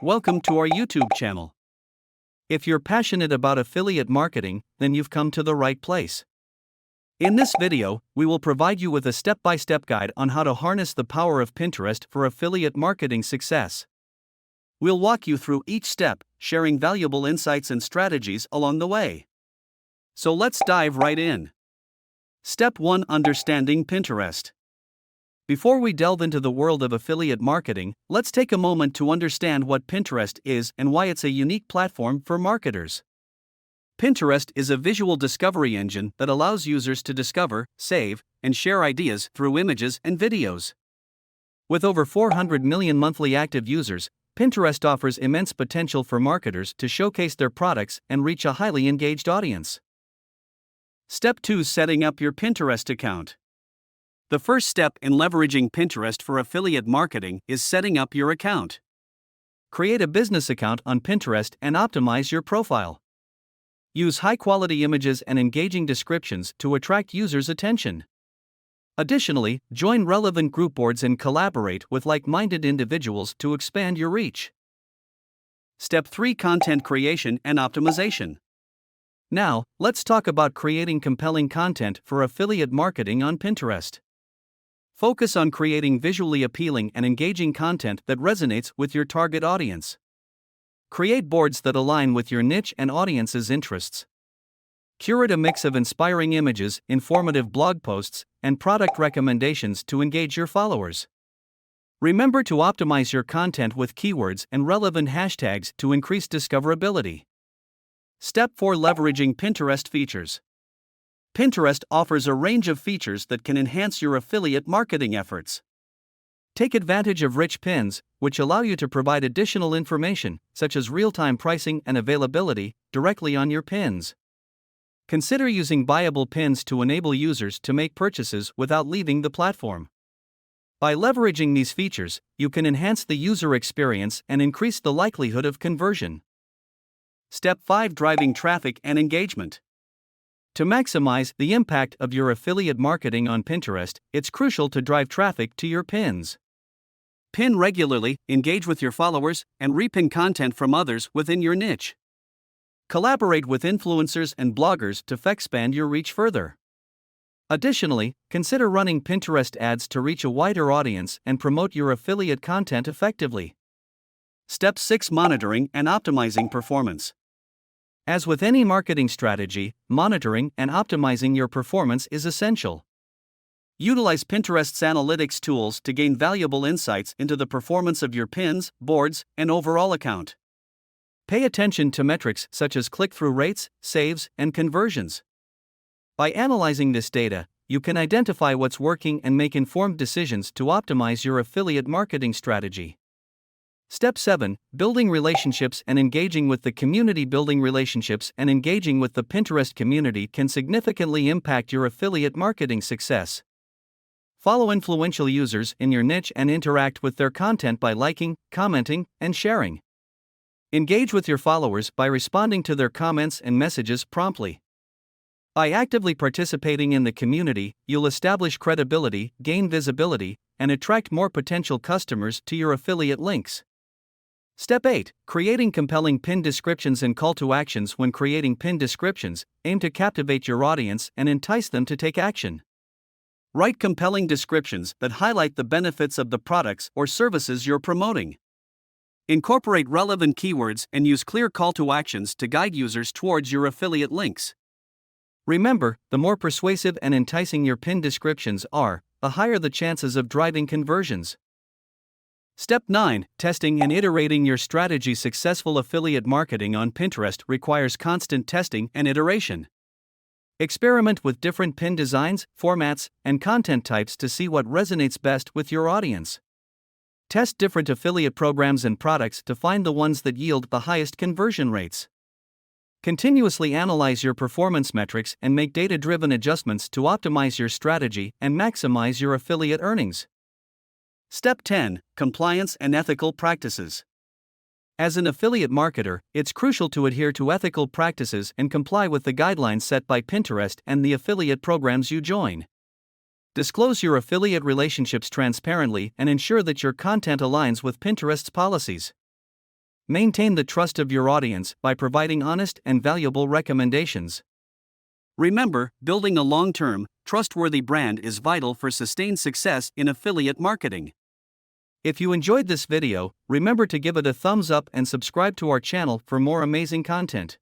welcome to our YouTube channel. If you're passionate about affiliate marketing, then you've come to the right place. In this video, we will provide you with a step-by-step guide on how to harness the power of Pinterest for affiliate marketing success. We'll walk you through each step, sharing valuable insights and strategies along the way. So let's dive right in. Step 1: Understanding Pinterest. Before we delve into the world of affiliate marketing, let's take a moment to understand what Pinterest is and why it's a unique platform for marketers. Pinterest is a visual discovery engine that allows users to discover, save, and share ideas through images and videos. With over 400 million monthly active users, Pinterest offers immense potential for marketers to showcase their products and reach a highly engaged audience. Step 2: Setting up your Pinterest account. The first step in leveraging Pinterest for affiliate marketing is setting up your account. Create a business account on Pinterest and optimize your profile. Use high-quality images and engaging descriptions to attract users' attention. Additionally, join relevant group boards and collaborate with like-minded individuals to expand your reach. Step 3: Content creation and optimization. Now, let's talk about creating compelling content for affiliate marketing on Pinterest. Focus on creating visually appealing and engaging content that resonates with your target audience. Create boards that align with your niche and audience's interests. Curate a mix of inspiring images, informative blog posts, and product recommendations to engage your followers. Remember to optimize your content with keywords and relevant hashtags to increase discoverability. Step 4: Leveraging Pinterest features. Pinterest offers a range of features that can enhance your affiliate marketing efforts. Take advantage of rich pins, which allow you to provide additional information, such as real-time pricing and availability, directly on your pins. Consider using buyable pins to enable users to make purchases without leaving the platform. By leveraging these features, you can enhance the user experience and increase the likelihood of conversion. Step 5: Driving traffic and engagement. To maximize the impact of your affiliate marketing on Pinterest, it's crucial to drive traffic to your pins. Pin regularly, engage with your followers, and repin content from others within your niche. Collaborate with influencers and bloggers to expand your reach further. Additionally, consider running Pinterest ads to reach a wider audience and promote your affiliate content effectively. Step 6: Monitoring and optimizing performance. As with any marketing strategy, monitoring and optimizing your performance is essential. Utilize Pinterest's analytics tools to gain valuable insights into the performance of your pins, boards, and overall account. Pay attention to metrics such as click-through rates, saves, and conversions. By analyzing this data, you can identify what's working and make informed decisions to optimize your affiliate marketing strategy. Step 7: Building relationships and engaging with the community. Building relationships and engaging with the Pinterest community can significantly impact your affiliate marketing success. Follow influential users in your niche and interact with their content by liking, commenting, and sharing. Engage with your followers by responding to their comments and messages promptly. By actively participating in the community, you'll establish credibility, gain visibility, and attract more potential customers to your affiliate links. Step 8: Creating compelling pin descriptions and call to actions. When creating pin descriptions, aim to captivate your audience and entice them to take action. Write compelling descriptions that highlight the benefits of the products or services you're promoting. Incorporate relevant keywords and use clear call to actions to guide users towards your affiliate links. Remember, the more persuasive and enticing your pin descriptions are, the higher the chances of driving conversions. Step 9: Testing and iterating your strategy. Successful affiliate marketing on Pinterest requires constant testing and iteration. Experiment with different pin designs, formats, and content types to see what resonates best with your audience. Test different affiliate programs and products to find the ones that yield the highest conversion rates. Continuously analyze your performance metrics and make data-driven adjustments to optimize your strategy and maximize your affiliate earnings. Step 10: Compliance and ethical practices. As an affiliate marketer, it's crucial to adhere to ethical practices and comply with the guidelines set by Pinterest and the affiliate programs you join. Disclose your affiliate relationships transparently and ensure that your content aligns with Pinterest's policies. Maintain the trust of your audience by providing honest and valuable recommendations. Remember, building a long-term, trustworthy brand is vital for sustained success in affiliate marketing. If you enjoyed this video, remember to give it a thumbs up and subscribe to our channel for more amazing content.